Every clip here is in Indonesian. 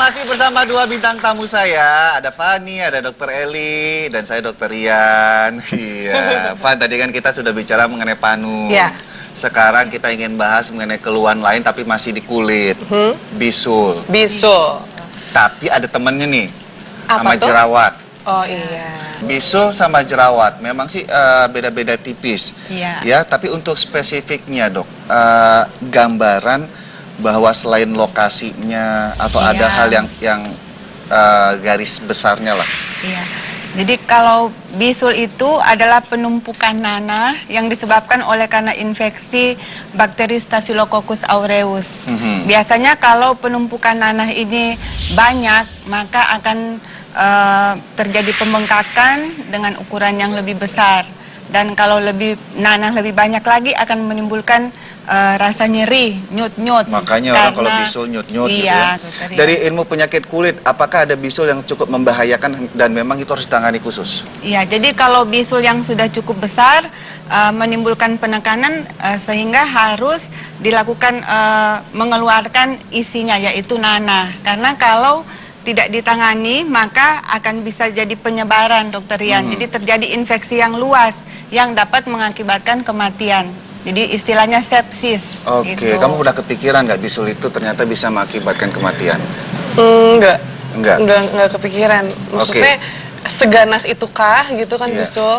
masih bersama dua bintang tamu saya. Ada Fani, ada Dokter Eli, dan saya Dokter Rian. Iya, Fan, tadi kan kita sudah bicara mengenai panu. Iya. Sekarang kita ingin bahas mengenai keluhan lain tapi masih di kulit. Bisul. Bisul. Tapi ada temennya nih, Apa sama tuh? jerawat. Oh iya. Bisul sama jerawat, memang sih beda-beda tipis. Iya. Ya, tapi untuk spesifiknya dok, gambaran bahwa selain lokasinya atau Iya. ada hal yang garis besarnya lah. Iya. Jadi kalau bisul itu adalah penumpukan nanah yang disebabkan oleh karena infeksi bakteri Staphylococcus aureus. Biasanya kalau penumpukan nanah ini banyak, maka akan terjadi pembengkakan dengan ukuran yang lebih besar. Dan kalau nanah lebih banyak lagi akan menimbulkan rasa nyeri, nyut-nyut. Makanya orang kalau bisul nyut-nyut gitu ya. Dari ilmu penyakit kulit, apakah ada bisul yang cukup membahayakan dan memang itu harus ditangani khusus? Iya, jadi kalau bisul yang sudah cukup besar menimbulkan penekanan sehingga harus dilakukan mengeluarkan isinya yaitu nanah. Karena kalau tidak ditangani maka akan bisa jadi penyebaran, Dokter Rian. Jadi terjadi infeksi yang luas yang dapat mengakibatkan kematian. Jadi istilahnya sepsis. Oke, gitu. kamu udah kepikiran nggak bisul itu ternyata bisa mengakibatkan kematian? Enggak. Enggak? Enggak kepikiran. Maksudnya seganas itukah gitu kan Iya. bisul?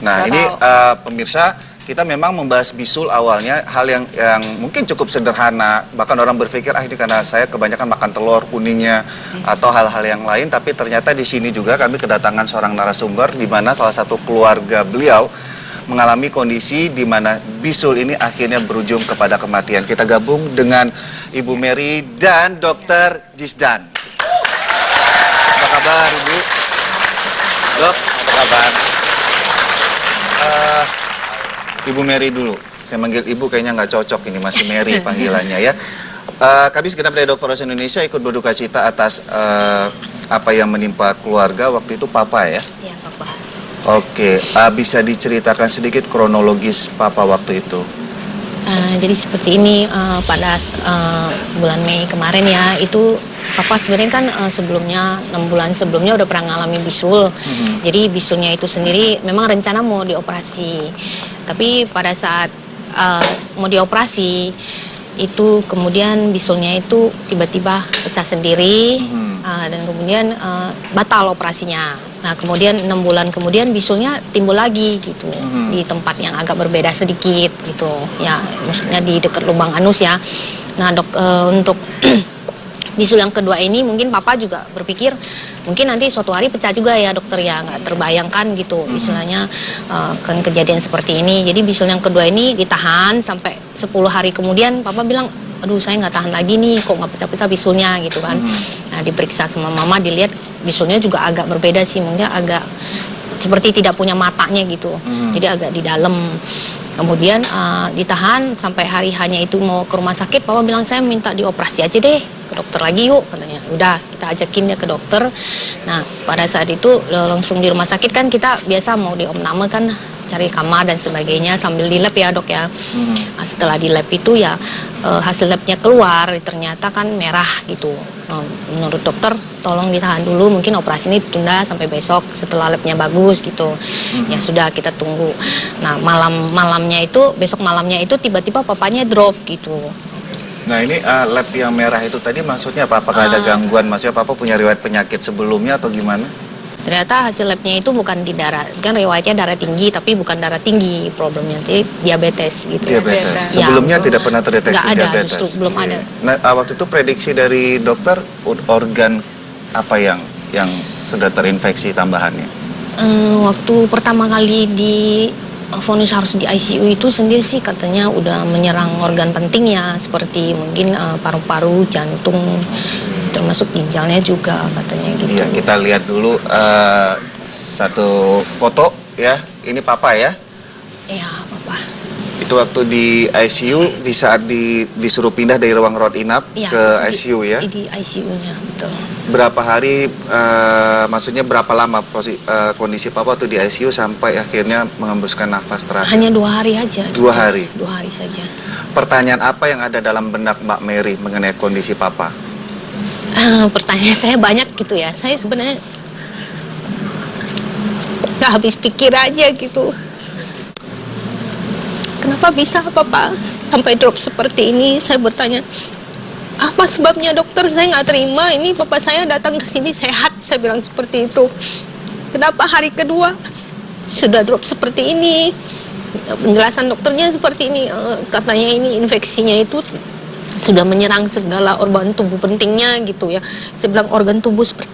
Nah, Nggak ini tahu. pemirsa, kita memang membahas bisul awalnya hal yang mungkin cukup sederhana. Bahkan orang berpikir, ini karena saya kebanyakan makan telur kuningnya atau hal-hal yang lain. Tapi ternyata di sini juga kami kedatangan seorang narasumber di mana salah satu keluarga beliau mengalami kondisi di mana bisul ini akhirnya berujung kepada kematian. Kita gabung dengan Ibu Mary dan Dokter Jisdan. Apa kabar, Ibu? Dok, apa kabar? Ibu Mary dulu. Saya manggil Ibu kayaknya nggak cocok ini, masih Mary panggilannya ya. Kami segenap dari Dokter Rose Indonesia ikut berduka cita atas apa yang menimpa keluarga waktu itu Papa ya? Iya, Papa. Oke, bisa diceritakan sedikit kronologis Papa waktu itu? Jadi seperti ini, pada bulan Mei kemarin ya, itu Papa sebenarnya kan sebelumnya 6 bulan sebelumnya udah pernah ngalami bisul. Jadi bisulnya itu sendiri memang rencana mau dioperasi. Tapi pada saat mau dioperasi itu kemudian bisulnya itu tiba-tiba pecah sendiri dan kemudian batal operasinya. Nah kemudian 6 bulan kemudian bisulnya timbul lagi gitu di tempat yang agak berbeda sedikit gitu ya, maksudnya di dekat lubang anus ya. Nah untuk bisul yang kedua ini mungkin Papa juga berpikir mungkin nanti suatu hari pecah juga ya dokter ya, nggak terbayangkan gitu istilahnya kan kejadian seperti ini. Jadi bisul yang kedua ini ditahan sampai 10 hari kemudian Papa bilang, aduh saya nggak tahan lagi nih, kok nggak pecah-pecah bisulnya gitu kan. Nah diperiksa sama Mama, dilihat bisulnya juga agak berbeda sih, mungkin agak seperti tidak punya matanya gitu, jadi agak di dalam. Kemudian ditahan sampai hari hanya itu mau ke rumah sakit, Papa bilang saya minta dioperasi aja deh, ke dokter lagi yuk katanya. Udah kita ajakin dia ke dokter. Nah pada saat itu langsung di rumah sakit kan kita biasa mau diopname kan, cari kamar dan sebagainya sambil di lab ya dok ya. Nah, setelah di lab itu ya hasil labnya keluar ternyata kan merah gitu. Menurut dokter tolong ditahan dulu, mungkin operasi ini ditunda sampai besok setelah labnya bagus gitu. Ya sudah kita tunggu. Nah malamnya itu, besok malamnya itu tiba-tiba papanya drop gitu. Nah ini lab yang merah itu tadi maksudnya apa? Apakah ada gangguan? Maksudnya Papa punya riwayat penyakit sebelumnya atau gimana? Ternyata hasil labnya itu bukan di darah, kan riwayatnya darah tinggi tapi bukan darah tinggi problemnya, jadi diabetes gitu. Diabetes. Ya, Sebelumnya tidak pernah terdeteksi nggak ada, diabetes. justru belum ada. Nah waktu itu prediksi dari dokter organ apa yang sudah terinfeksi tambahannya? Waktu pertama kali di vonis harus di ICU itu sendiri sih katanya udah menyerang organ penting ya, seperti mungkin paru-paru, jantung, termasuk ginjalnya juga katanya gitu. Iya, kita lihat dulu satu foto ya. Ini Papa ya? Iya, Papa. Itu waktu di ICU di saat disuruh pindah dari ruang rawat inap ke ICU ya? Di ICU-nya, betul. Berapa hari, maksudnya berapa lama kondisi Papa waktu di ICU sampai akhirnya mengembuskan nafas terakhir? Hanya 2 hari aja. 2 hari? 2 hari saja. Pertanyaan apa yang ada dalam benak Mbak Mary mengenai kondisi Papa? Pertanyaan saya banyak gitu ya. Saya sebenarnya nggak habis pikir aja gitu. Kenapa bisa Papa sampai drop seperti ini? Saya bertanya, apa sebabnya dokter? Saya nggak terima. Ini Papa saya datang ke sini sehat. Saya bilang seperti itu. Kenapa hari kedua sudah drop seperti ini? Penjelasan dokternya seperti ini. Katanya ini infeksinya itu sudah menyerang segala organ tubuh pentingnya gitu ya. Saya bilang organ tubuh seperti,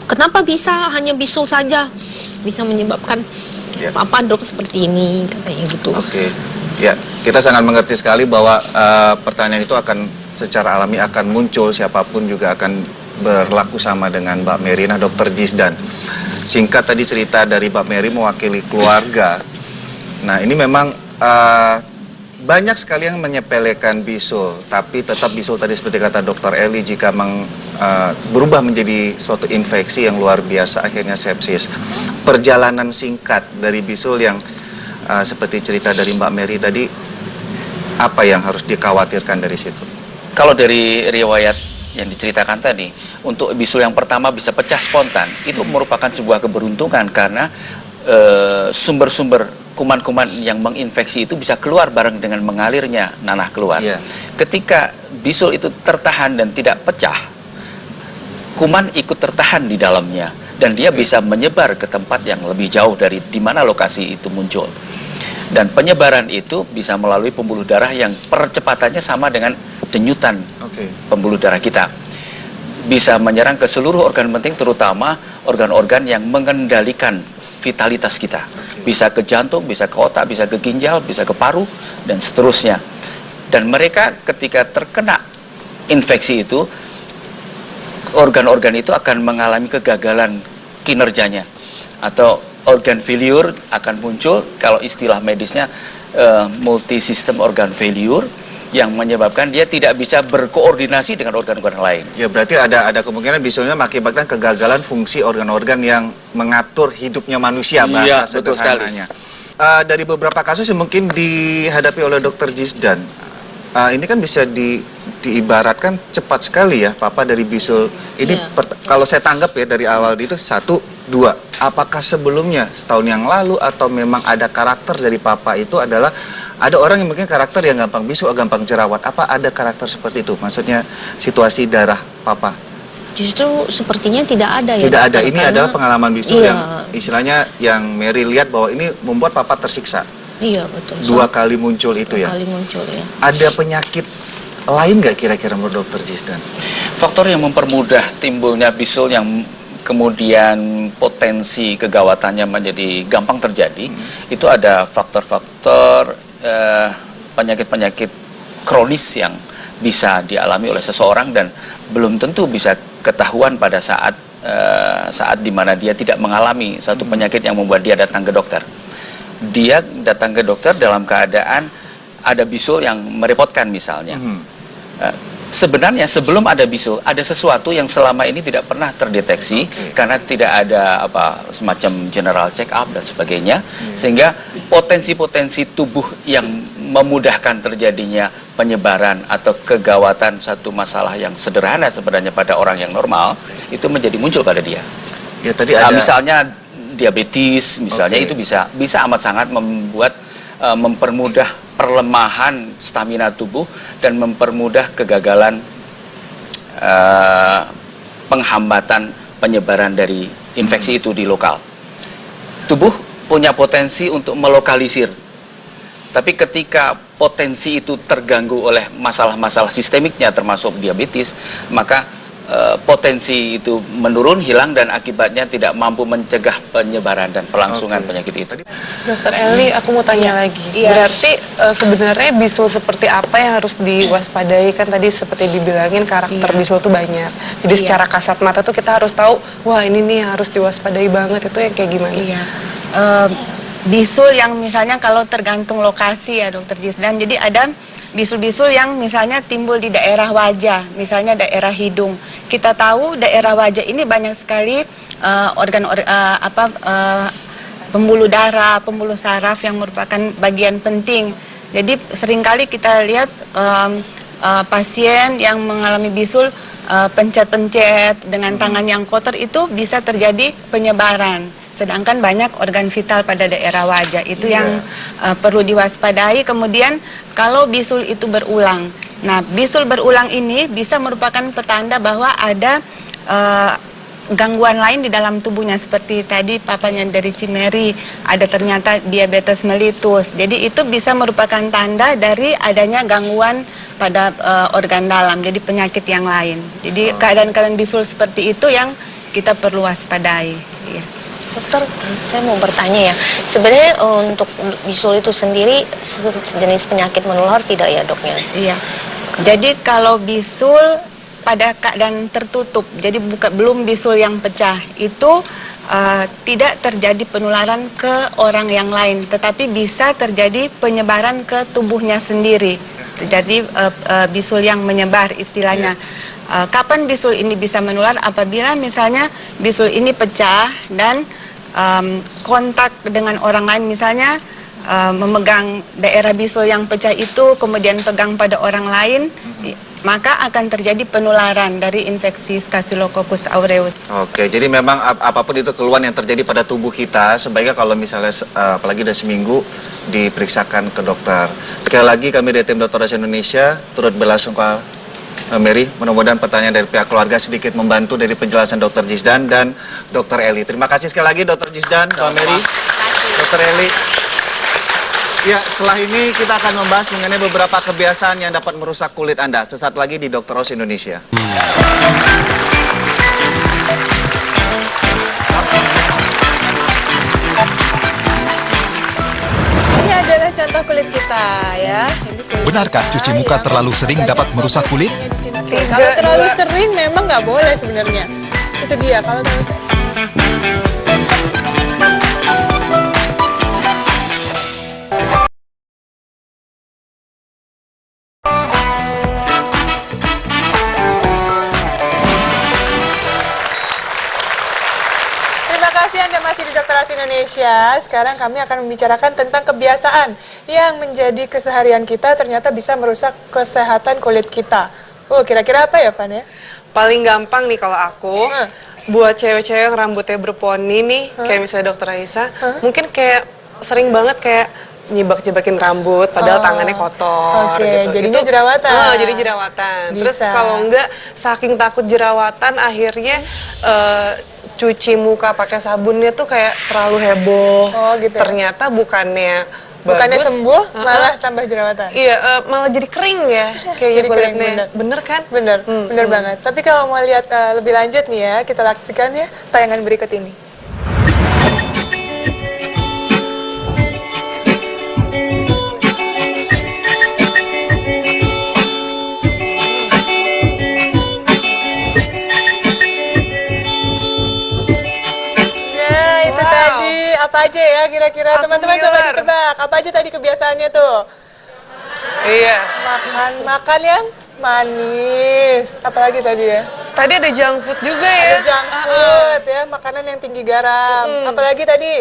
kenapa bisa hanya bisul saja bisa menyebabkan Papa drop seperti ini, katanya gitu. Oke. Ya, kita sangat mengerti sekali bahwa pertanyaan itu akan secara alami akan muncul, siapapun juga akan berlaku sama dengan Mbak Mary. Nah, Dokter Jisdan, singkat tadi cerita dari Mbak Mary mewakili keluarga. Nah, ini memang banyak sekali yang menyepelekan bisul, tapi tetap bisul tadi seperti kata Dokter Eli, jika berubah menjadi suatu infeksi yang luar biasa, akhirnya sepsis. Perjalanan singkat dari bisul yang seperti cerita dari Mbak Mary tadi, apa yang harus dikhawatirkan dari situ? Kalau dari riwayat yang diceritakan tadi, untuk bisul yang pertama bisa pecah spontan, itu merupakan sebuah keberuntungan karena sumber-sumber kuman-kuman yang menginfeksi itu bisa keluar bareng dengan mengalirnya nanah keluar. Ketika bisul itu tertahan dan tidak pecah, kuman ikut tertahan di dalamnya dan dia bisa menyebar ke tempat yang lebih jauh dari di mana lokasi itu muncul. Dan penyebaran itu bisa melalui pembuluh darah yang percepatannya sama dengan denyutan pembuluh darah kita. Bisa menyerang ke seluruh organ penting, terutama organ-organ yang mengendalikan vitalitas kita. Bisa ke jantung, bisa ke otak, bisa ke ginjal, bisa ke paru, dan seterusnya. Dan mereka ketika terkena infeksi itu, organ-organ itu akan mengalami kegagalan kinerjanya. Atau organ failure akan muncul, kalau istilah medisnya multi-system organ failure, yang menyebabkan dia tidak bisa berkoordinasi dengan organ-organ lain. Ya, berarti ada kemungkinan bisulnya mengakibatkan kegagalan fungsi organ-organ yang mengatur hidupnya manusia, bahasa sederhananya. Dari beberapa kasus yang mungkin dihadapi oleh Dokter Jisdan, ini kan bisa diibaratkan cepat sekali ya, Papa dari bisul. Ini kalau saya tanggap ya dari awal itu 1, 2. Apakah sebelumnya setahun yang lalu atau memang ada karakter dari Papa itu adalah ada orang yang mungkin karakter yang gampang bisul, gampang jerawat. Apa ada karakter seperti itu? Maksudnya situasi darah Papa? Justru sepertinya tidak ada ya. Tidak ada. Ini adalah pengalaman bisul yang istilahnya yang Mary lihat bahwa ini membuat Papa tersiksa. Iya, betul. 2 kali muncul itu ya. 2 kali muncul ya. Ada penyakit lain nggak kira-kira menurut Dokter Jisdan? Faktor yang mempermudah timbulnya bisul yang kemudian potensi kegawatannya menjadi gampang terjadi, itu ada faktor-faktor penyakit-penyakit kronis yang bisa dialami oleh seseorang dan belum tentu bisa ketahuan pada saat dimana dia tidak mengalami satu penyakit yang membuat dia datang ke dokter. Dia datang ke dokter dalam keadaan ada bisul yang merepotkan misalnya. Sebenarnya sebelum ada bisul, ada sesuatu yang selama ini tidak pernah terdeteksi karena tidak ada semacam general check up dan sebagainya, sehingga potensi-potensi tubuh yang memudahkan terjadinya penyebaran atau kegawatan satu masalah yang sederhana sebenarnya pada orang yang normal itu menjadi muncul pada dia. Ya, tadi ada misalnya diabetes, misalnya itu bisa amat sangat mempermudah perlemahan stamina tubuh dan mempermudah kegagalan penghambatan penyebaran dari infeksi itu di lokal. Tubuh punya potensi untuk melokalisir, tapi ketika potensi itu terganggu oleh masalah-masalah sistemiknya termasuk diabetes, maka potensi itu menurun, hilang, dan akibatnya tidak mampu mencegah penyebaran dan pelangsungan penyakit itu. Dokter Eli, aku mau tanya lagi. Berarti sebenarnya bisul seperti apa yang harus diwaspadai? Kan tadi seperti dibilangin karakter bisul tuh banyak. Jadi secara kasat mata tuh kita harus tahu, wah ini nih harus diwaspadai banget. Itu yang kayak gimana? Bisul yang misalnya kalau tergantung lokasi ya Dokter Jisdan. Jadi ada bisul-bisul yang misalnya timbul di daerah wajah, misalnya daerah hidung. Kita tahu daerah wajah ini banyak sekali pembuluh darah, pembuluh saraf yang merupakan bagian penting. Jadi seringkali kita lihat pasien yang mengalami bisul pencet-pencet dengan tangan yang kotor itu bisa terjadi penyebaran. Sedangkan banyak organ vital pada daerah wajah itu yang perlu diwaspadai. Kemudian kalau bisul itu berulang, nah bisul berulang ini bisa merupakan petanda bahwa ada gangguan lain di dalam tubuhnya, seperti tadi papanya dari Cimeri ada ternyata diabetes mellitus. Jadi itu bisa merupakan tanda dari adanya gangguan pada organ dalam, jadi penyakit yang lain. Jadi keadaan-keadaan bisul seperti itu yang kita perlu waspadai. Ya. Dokter, saya mau bertanya ya, sebenarnya untuk bisul itu sendiri sejenis penyakit menular tidak ya doknya? Iya. Jadi kalau bisul pada keadaan tertutup, jadi belum bisul yang pecah, itu tidak terjadi penularan ke orang yang lain, tetapi bisa terjadi penyebaran ke tubuhnya sendiri. Jadi bisul yang menyebar istilahnya. Kapan bisul ini bisa menular? Apabila misalnya bisul ini pecah dan kontak dengan orang lain, misalnya memegang daerah bisul yang pecah itu, kemudian pegang pada orang lain, maka akan terjadi penularan dari infeksi Staphylococcus aureus. Oke, jadi memang apapun itu keluhan yang terjadi pada tubuh kita, sebaiknya kalau misalnya apalagi udah seminggu diperiksakan ke dokter. Sekali lagi kami dari tim Dokter House Indonesia turut belasungkawa Mary, mudah-mudahan pertanyaan dari pihak keluarga sedikit membantu dari penjelasan Dr. Jisdan dan Dr. Eli. Terima kasih sekali lagi Dr. Jisdan, Mbak Mary, Dr. Eli. Ya, setelah ini kita akan membahas mengenai beberapa kebiasaan yang dapat merusak kulit Anda. Sesaat lagi di Dokter House Indonesia. Ini adalah contoh kulit kita ya. Benarkah cuci muka terlalu sering dapat merusak kulit? Kalau terlalu sering memang nggak boleh sebenarnya. Itu dia kalau terlalu Anda masih di Dokter House Indonesia. Sekarang kami akan membicarakan tentang kebiasaan yang menjadi keseharian kita ternyata bisa merusak kesehatan kulit kita. Oh, kira-kira apa ya, Van ya? Paling gampang nih kalau aku, buat cewek-cewek yang rambutnya berponi nih, kayak misalnya Dokter Aisyah, mungkin kayak sering banget kayak nyibak-nyibakin rambut, padahal tangannya kotor. Oke, gitu. jadinya Itu, jerawatan. jadi jerawatan. Bisa. Terus kalau enggak, saking takut jerawatan, akhirnya cuci muka pakai sabunnya tuh kayak terlalu heboh. Oh, gitu ya? Ternyata bukannya bagus, sembuh, malah tambah jerawatan. Iya, malah jadi kering ya, kayaknya Jadi kering, kulitnya. Bener kan? Bener, bener banget. Tapi kalau mau lihat lebih lanjut nih ya, kita saksikan ya tayangan berikut ini. Nah, itu tadi apa aja ya kira-kira Aku teman-teman coba ngiler. ditebak. Apa aja tadi kebiasaannya tuh? Iya. Makan yang manis. Apalagi tadi ya? Tadi ada junk food juga ya. Ada junk food ya, makanan yang tinggi garam. Apalagi tadi?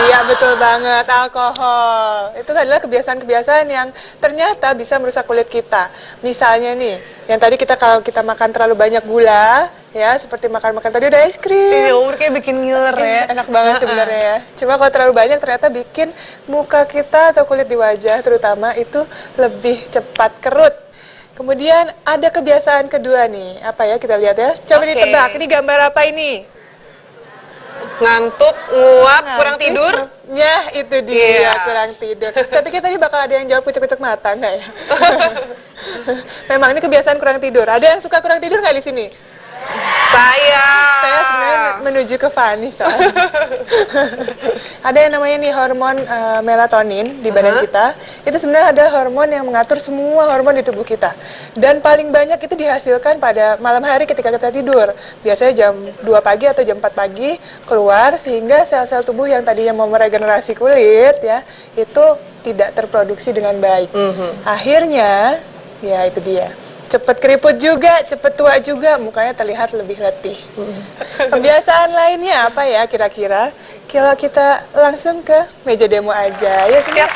Iya, betul banget, alkohol. Itu adalah kebiasaan-kebiasaan yang ternyata bisa merusak kulit kita. Misalnya nih, yang tadi kalau kita makan terlalu banyak gula, ya seperti makan-makan tadi udah es krim. Iya, kayak bikin ngiler ya. Enak banget sebenarnya ya. Cuma kalau terlalu banyak ternyata bikin muka kita atau kulit di wajah terutama itu lebih cepat kerut. Kemudian ada kebiasaan kedua nih, apa ya kita lihat ya. Coba Oke. ditebak, ini gambar apa ini? Ngantuk, nguap, kurang tidur. Ya, itu dia, Iya. kurang tidur. Saya pikir tadi bakal ada yang jawab kucek-kucek mata, enggak ya? Memang ini kebiasaan kurang tidur. Ada yang suka kurang tidur nggak di sini? Saya Sebenarnya menuju ke Fani soalnya. Ada yang namanya nih hormon melatonin di badan kita. Itu sebenarnya ada hormon yang mengatur semua hormon di tubuh kita. Dan paling banyak itu dihasilkan pada malam hari ketika kita tidur. Biasanya jam 2 pagi atau jam 4 pagi keluar sehingga sel-sel tubuh yang tadinya mau meregenerasi kulit ya, itu tidak terproduksi dengan baik. Akhirnya ya itu dia. Cepet keriput juga, cepet tua juga, mukanya terlihat lebih letih. Kebiasaan lainnya apa ya kira-kira? Kalau kita langsung ke meja demo aja, ya kan? Siap.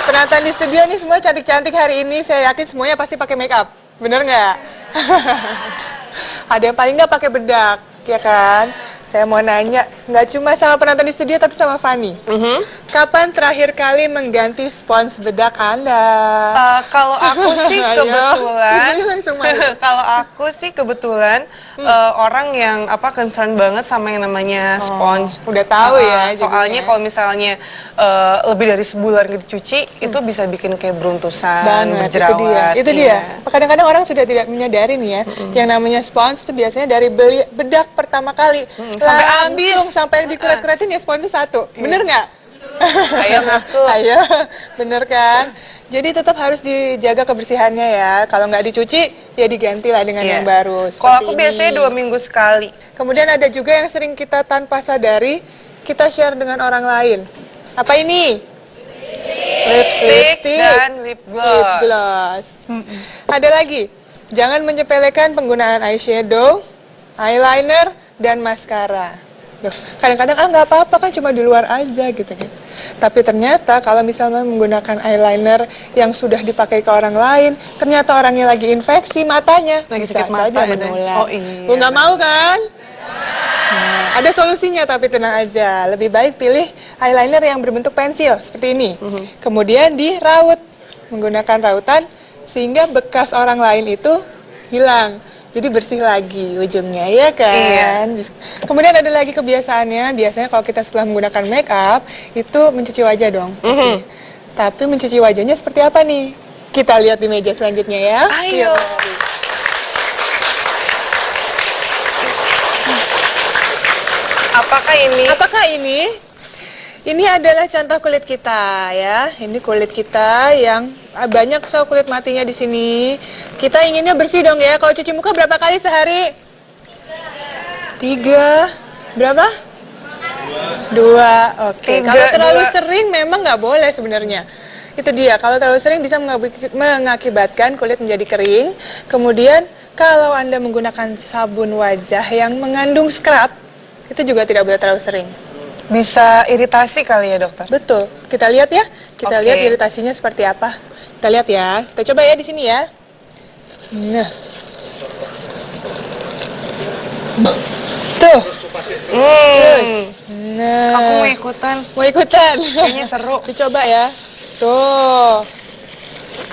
Penonton di studio nih semua cantik-cantik hari ini. Saya yakin semuanya pasti pakai make up. Bener nggak? Ada yang paling nggak pakai bedak, ya kan? Saya mau nanya, nggak cuma sama penonton di studio, tapi sama Fanny. Kapan terakhir kali mengganti spons bedak Anda? Kalau aku sih Ayo. kebetulan, Ini langsung malu. kalau aku sih kebetulan orang yang concern banget sama yang namanya sponge. Udah tahu ya. Soalnya jadinya. kalau misalnya lebih dari sebulan nggak dicuci, itu bisa bikin kayak beruntusan, berjerawat. Itu dia. Kadang-kadang orang sudah tidak menyadari nih ya, yang namanya spons itu biasanya dari beli bedak pertama kali sampai habis. langsung sampai dikuret-kuretin ya sponsnya satu. Bener nggak? Ayo ngaku. Ayo, bener kan? Jadi tetap harus dijaga kebersihannya ya. Kalau nggak dicuci, ya diganti lah dengan yang baru. Kalau seperti aku ini. biasanya 2 minggu sekali. Kemudian ada juga yang sering kita tanpa sadari, kita share dengan orang lain. Apa ini? Lipstick dan lip gloss. Lip gloss. Ada lagi, jangan menyepelekan penggunaan eyeshadow, eyeliner, dan maskara. Loh, kadang-kadang nggak apa-apa kan cuma di luar aja gitu kan. Tapi ternyata kalau misalnya menggunakan eyeliner yang sudah dipakai ke orang lain, ternyata orangnya lagi infeksi matanya, Lagi bisa sakit mata saja ya, Teh? menular. Oh, iya. Lu nggak mau kan? Nah, ada solusinya tapi tenang aja. Lebih baik pilih eyeliner yang berbentuk pensil seperti ini. Kemudian diraut menggunakan rautan sehingga bekas orang lain itu hilang. Jadi bersih lagi ujungnya, ya kan? Iya. Kemudian ada lagi kebiasaannya, biasanya kalau kita setelah menggunakan make up, itu mencuci wajah dong. Pasti. Tapi mencuci wajahnya seperti apa nih? Kita lihat di meja selanjutnya ya. Ayo. Apakah ini? Apakah ini? Ini adalah contoh kulit kita ya. Ini kulit kita yang banyak kulit matinya di sini. Kita inginnya bersih dong ya. Kalau cuci muka berapa kali sehari? 3. Berapa? 2. Oke. Kalau terlalu sering memang nggak boleh sebenarnya. Itu dia. Kalau terlalu sering bisa mengakibatkan kulit menjadi kering. Kemudian kalau Anda menggunakan sabun wajah yang mengandung scrub, itu juga tidak boleh terlalu sering. Bisa iritasi kali ya, dokter? Betul. Kita lihat ya. Kita Oke. lihat iritasinya seperti apa. Kita lihat ya. Kita coba ya di sini ya. Nah. Tuh. Terus. Nah. Aku mau ikutan. Mau ikutan? Kayaknya seru. Dicoba ya. Tuh.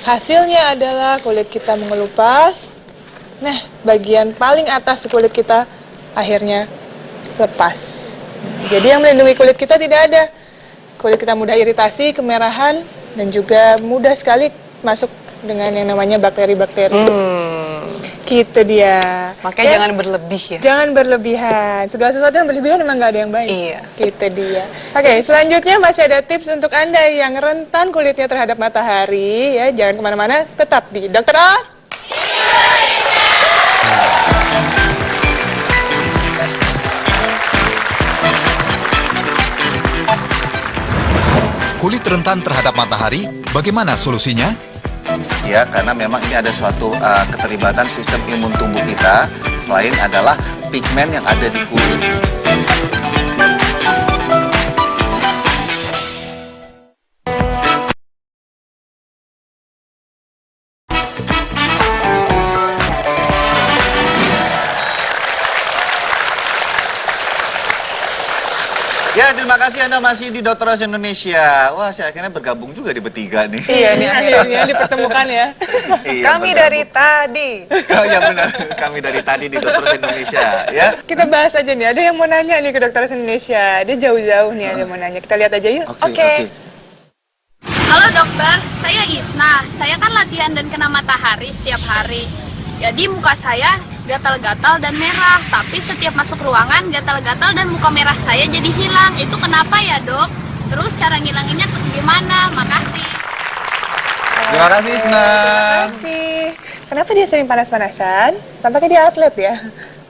Hasilnya adalah kulit kita mengelupas. Nah, bagian paling atas kulit kita akhirnya lepas. Jadi yang melindungi kulit kita tidak ada. Kulit kita mudah iritasi, kemerahan, dan juga mudah sekali masuk dengan yang namanya bakteri-bakteri. Gitu dia. Makanya jangan berlebih ya. Jangan berlebihan. Segala sesuatu yang berlebihan memang nggak ada yang baik. Iya. Gitu dia. Oke, selanjutnya masih ada tips untuk Anda yang rentan kulitnya terhadap matahari. Ya, jangan kemana-mana, tetap di Dr. Os. Kulit rentan terhadap matahari, bagaimana solusinya? Ya, karena memang ini ada suatu keterlibatan sistem imun tubuh kita, selain adalah pigmen yang ada di kulit. Ya, terima kasih Anda masih di Dr. Os Indonesia. Wah, saya akhirnya bergabung juga di bertiga nih. Iya nih Akhirnya dipertemukan ya. Iya, Kami bergabung. dari tadi. Oh ya benar, kami dari tadi di Dr. Os Indonesia ya. Kita bahas aja nih, ada yang mau nanya nih ke Dr. Os Indonesia. Dia jauh-jauh nih, ada yang mau nanya. Kita lihat aja yuk. Oke. Halo dokter, saya Isna. Saya kan latihan dan kena matahari setiap hari. Jadi muka saya gatal-gatal dan merah. Tapi setiap masuk ruangan gatal-gatal dan muka merah saya jadi hilang. Itu kenapa ya dok? Terus cara ngilanginnya gimana? Makasih. Terima kasih Isna. Terima kasih. Kenapa dia sering panas-panasan? Tampaknya dia atlet ya.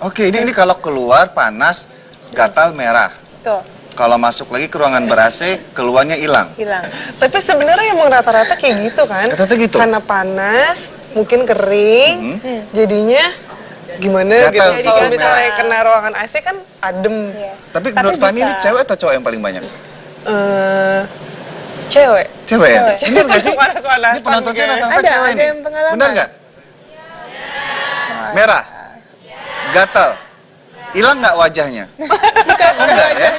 Oke, ini kalau keluar panas, gatal merah. Tuh, Kalau masuk lagi ke ruangan ber-AC, keluarnya hilang. hilang. Tapi sebenarnya emang rata-rata kayak gitu kan? Rata-rata gitu? Karena panas, mungkin kering, jadinya gimana Gatal, gitu. gitu, Kalau merah. misalnya kena ruangan AC kan adem. Iya. Tapi menurut Fanny ini bisa. cewek atau cowok yang paling banyak? Cewek. Cewek ya? Bener nggak sih? Panas-panasan Ini penonton saya kayaknya. rata-rata cewek Ada nih. yang pengalaman. Bener nggak? Merah? Gatal? Hilang nggak wajahnya? Enggak ya?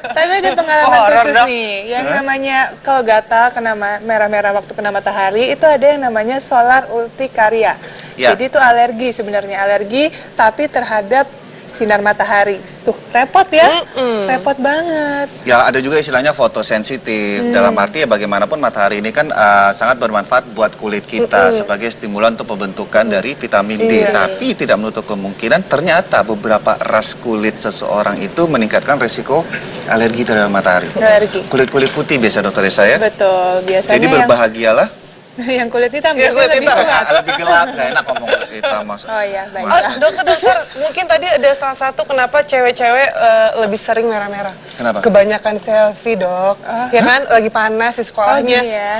Tapi ada pengalaman Horor khusus dong. nih, yang namanya kalau gatal kena merah-merah waktu kena matahari, itu ada yang namanya solar urticaria. Ya. Jadi itu alergi sebenarnya, alergi tapi terhadap sinar matahari. Tuh, repot ya? Repot banget. Ya ada juga istilahnya fotosensitif. Dalam arti ya bagaimanapun matahari ini kan sangat bermanfaat buat kulit kita sebagai stimulan untuk pembentukan dari vitamin D. Iya. Tapi tidak menutup kemungkinan ternyata beberapa ras kulit seseorang itu meningkatkan risiko alergi terhadap matahari. Alergi. Kulit-kulit putih biasa dokter Esa ya. Betul, biasanya Jadi berbahagialah. yang kulit hitam Yang kulit biasanya lebih hitam. kuat. Lebih gelap, nggak enak ngomong kulit hitam mas. Oh iya, Oh, baiklah. dokter, mungkin tadi ada salah satu kenapa cewek-cewek lebih sering merah-merah. Kenapa? Kebanyakan selfie, dok. Ya kan, lagi panas di sekolahnya. Oh, gini ya.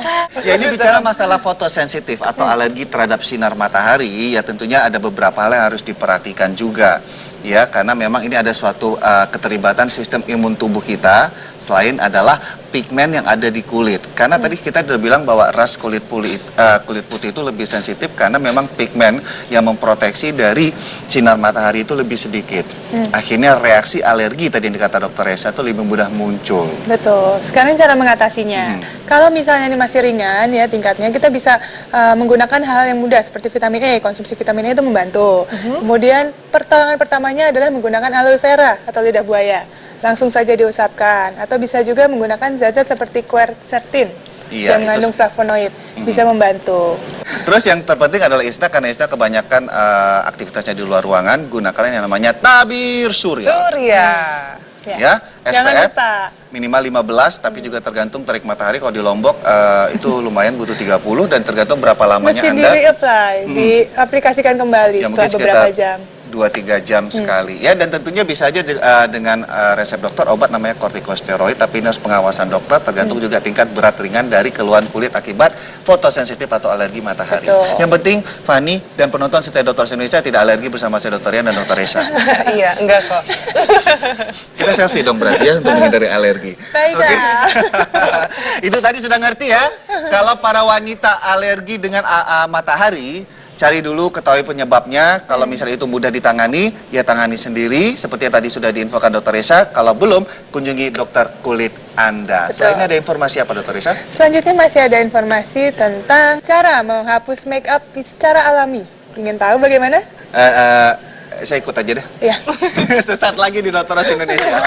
Ya ini bicara masalah fotosensitif atau alergi terhadap sinar matahari, ya tentunya ada beberapa hal yang harus diperhatikan juga. Ya, karena memang ini ada suatu keterlibatan sistem imun tubuh kita, selain adalah pigmen yang ada di kulit. Karena tadi kita sudah bilang bahwa ras kulit putih itu lebih sensitif karena memang pigmen yang memproteksi dari sinar matahari itu lebih sedikit. Akhirnya reaksi alergi tadi yang dikata dokter Esa itu lebih mudah muncul. Betul. Sekarang cara mengatasinya. Kalau misalnya ini masih ringan ya tingkatnya, kita bisa menggunakan hal yang mudah seperti vitamin E. Konsumsi vitamin E itu membantu. Kemudian pertolongan pertamanya adalah menggunakan aloe vera atau lidah buaya. Langsung saja diusapkan. Atau bisa juga menggunakan zat-zat seperti quercetin Iya, yang mengandung flavonoid. Bisa membantu. Terus yang terpenting adalah Isna, karena Isna kebanyakan aktivitasnya di luar ruangan, gunakan yang namanya tabir surya. Surya. Ya, Jangan SPF lupa. minimal 15, tapi juga tergantung terik matahari. Kalau di Lombok itu lumayan butuh 30 dan tergantung berapa lamanya Mesti Anda. di-reapply, diaplikasikan kembali Ya, setelah mungkin beberapa sekitar jam. 2-3 jam sekali ya, dan tentunya bisa aja dengan resep dokter obat namanya kortikosteroid, tapi ini harus pengawasan dokter, tergantung juga tingkat berat ringan dari keluhan kulit akibat fotosensitif atau alergi matahari. Betul. Yang penting Fani dan penonton setia Dokter Indonesia tidak alergi bersama saya Dokter Rian dan Dokter Esa. Iya, enggak kok. Kita selfie dong berarti ya untuk menghindari alergi. Baiklah. Itu tadi sudah ngerti ya. Kalau para wanita alergi dengan matahari, cari dulu, ketahui penyebabnya. Kalau misalnya itu mudah ditangani, ya tangani sendiri. Seperti yang tadi sudah diinfokan Dokter Esa. Kalau belum, kunjungi dokter kulit Anda. Betul. Selain ini ada informasi apa Dokter Esa? Selanjutnya masih ada informasi tentang cara menghapus make up secara alami. Ingin tahu bagaimana? Saya ikut aja deh. Ya. Sesaat lagi di Dokter Indonesia.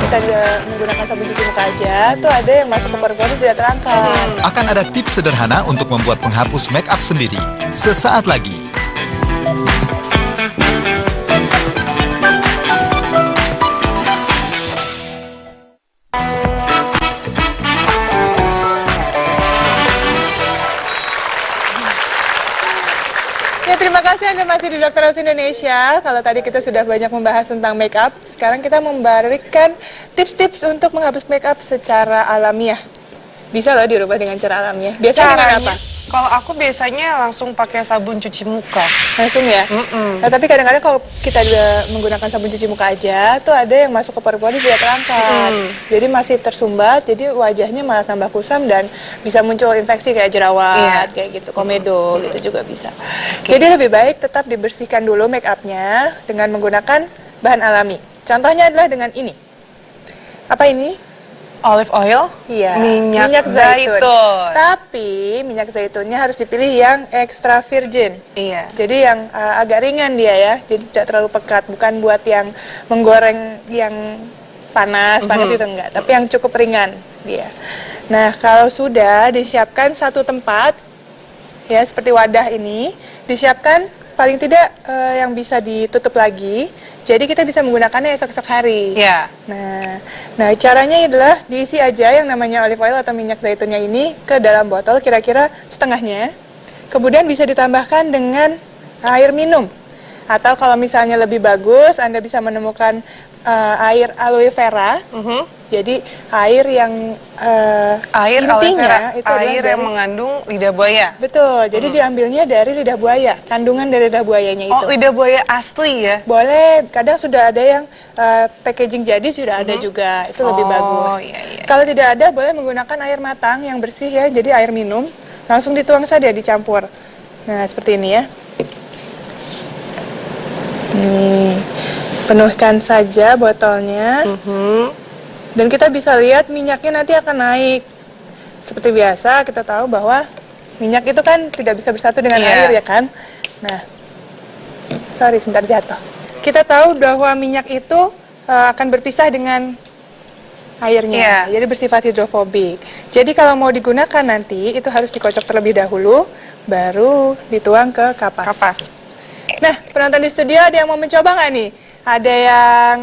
Kita juga menggunakan sabun cuci muka aja, tuh ada yang masuk ke paru-paru tidak terangkat. Akan ada tips sederhana untuk membuat penghapus make up sendiri. Sesaat lagi. Ya, terima kasih Anda masih di Dokter House Indonesia. Kalau tadi kita sudah banyak membahas tentang make up, sekarang kita memberikan tips-tips untuk menghapus make up secara alamiah. Bisa loh dirubah dengan cara alamiah. Biasanya dengan apa? Kalau aku biasanya langsung pakai sabun cuci muka. Langsung ya? Nah, tapi kadang-kadang kalau kita menggunakan sabun cuci muka aja, tuh ada yang masuk ke paru-paru tidak terangkat. Jadi masih tersumbat, jadi wajahnya malah tambah kusam dan bisa muncul infeksi kayak jerawat, kayak gitu, komedo, gitu juga bisa. Jadi lebih baik tetap dibersihkan dulu make upnya dengan menggunakan bahan alami. Contohnya adalah dengan ini. Apa ini? Olive oil, Iya, minyak zaitun. Tapi minyak zaitunnya harus dipilih yang extra virgin. Iya. Jadi yang agak ringan dia ya, jadi tidak terlalu pekat, bukan buat yang menggoreng yang panas itu enggak, tapi yang cukup ringan dia. Nah, kalau sudah disiapkan satu tempat, ya seperti wadah ini, disiapkan paling tidak yang bisa ditutup lagi, jadi kita bisa menggunakannya esok-esok hari. Iya. Nah, caranya adalah diisi aja yang namanya olive oil atau minyak zaitunnya ini ke dalam botol, kira-kira setengahnya. Kemudian bisa ditambahkan dengan air minum. Atau kalau misalnya lebih bagus, Anda bisa menemukan air aloe vera. Jadi air yang Air aloe intinya vera, itu adalah air yang mengandung lidah buaya. betul. Jadi diambilnya dari lidah buaya, kandungan dari lidah buayanya itu. Oh, lidah buaya asli ya? Boleh, kadang sudah ada yang packaging jadi sudah ada juga, itu lebih Oh, bagus. iya. Kalau tidak ada, boleh menggunakan air matang yang bersih ya, jadi air minum, langsung dituang saja, dicampur. Nah, seperti ini ya. Nih, penuhkan saja botolnya. Dan kita bisa lihat minyaknya nanti akan naik. Seperti biasa, kita tahu bahwa minyak itu kan tidak bisa bersatu dengan Iya. air ya kan. Nah, sorry sebentar jatuh. Kita tahu bahwa minyak itu akan berpisah dengan airnya, Iya. jadi bersifat hidrofobik. Jadi kalau mau digunakan nanti, itu harus dikocok terlebih dahulu, baru dituang ke kapas. Nah, penonton di studio ada yang mau mencoba nggak nih? Ada yang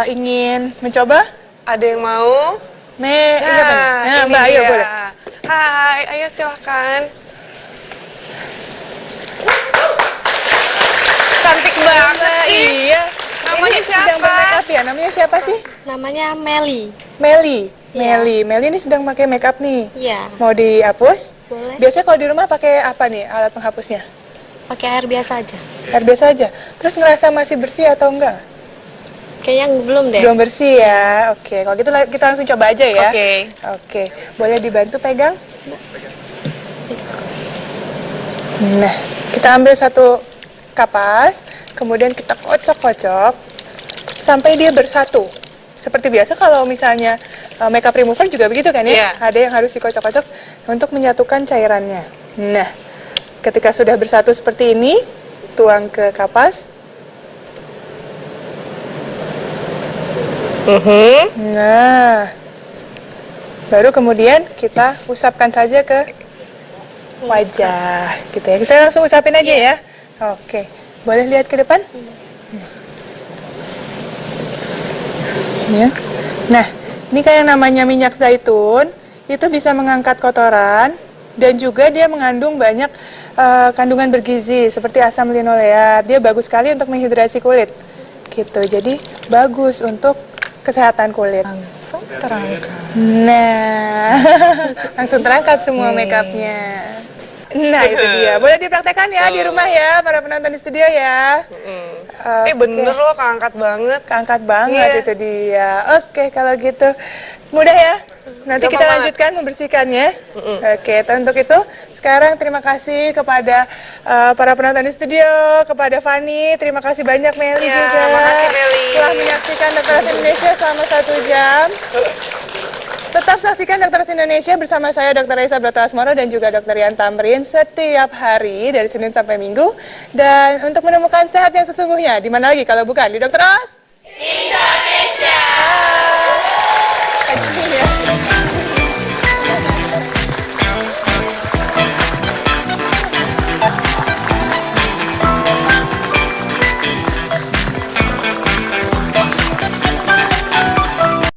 ingin mencoba? Ada yang mau? Iya, Pak. Nah, ini Mbak, ayo dia. boleh. Hai, ayo silahkan. Cantik banget ih. Iya. Namanya Ini sedang siapa? bermake up ya? Namanya siapa sih? Namanya Meli. Meli. Iya. Meli ini sedang pakai make up nih. Iya, Mau dihapus? boleh. Biasanya kalau di rumah pakai apa nih alat penghapusnya? Pakai air biasa aja. Air biasa aja. Terus ngerasa masih bersih atau enggak? Kayaknya belum deh. Belum bersih ya. Oke, kalau gitu kita langsung coba aja ya. Oke. Oke, boleh dibantu pegang? Nah, kita ambil satu kapas, kemudian kita kocok-kocok sampai dia bersatu. Seperti biasa kalau misalnya makeup remover juga begitu kan ya? Iya. Ada yang harus dikocok-kocok untuk menyatukan cairannya. Nah, ketika sudah bersatu seperti ini, tuang ke kapas. Nah, baru kemudian kita usapkan saja ke wajah, gitu ya. Saya langsung usapin aja ya. Oke, boleh lihat ke depan? Ya. Nah, ini kayak namanya minyak zaitun, itu bisa mengangkat kotoran dan juga dia mengandung banyak kandungan bergizi seperti asam linoleat. Dia bagus sekali untuk menghidrasi kulit, gitu. Jadi bagus untuk kesehatan kulit. Langsung terangkat. Nah, langsung terangkat semua makeupnya. Nah, itu dia. Boleh dipraktekkan ya di rumah ya, para penonton di studio ya. Bener loh, keangkat banget. Keangkat banget Iya. itu dia. Oke, kalau gitu mudah ya. Nanti Gampang kita banget. lanjutkan membersihkannya. Oke, untuk itu sekarang terima kasih kepada para penonton di studio, kepada Fani, terima kasih banyak Meli Ya, juga. makasih, Meli. Telah menyaksikan Dokter Indonesia selama 1 jam. Tetap saksikan Dokter Indonesia bersama saya Dr. Raisa Broto Asmoro dan juga Dr. Rian Tamrin setiap hari dari Senin sampai Minggu. Dan untuk menemukan sehat yang sesungguhnya, di mana lagi kalau bukan di Dokter Os?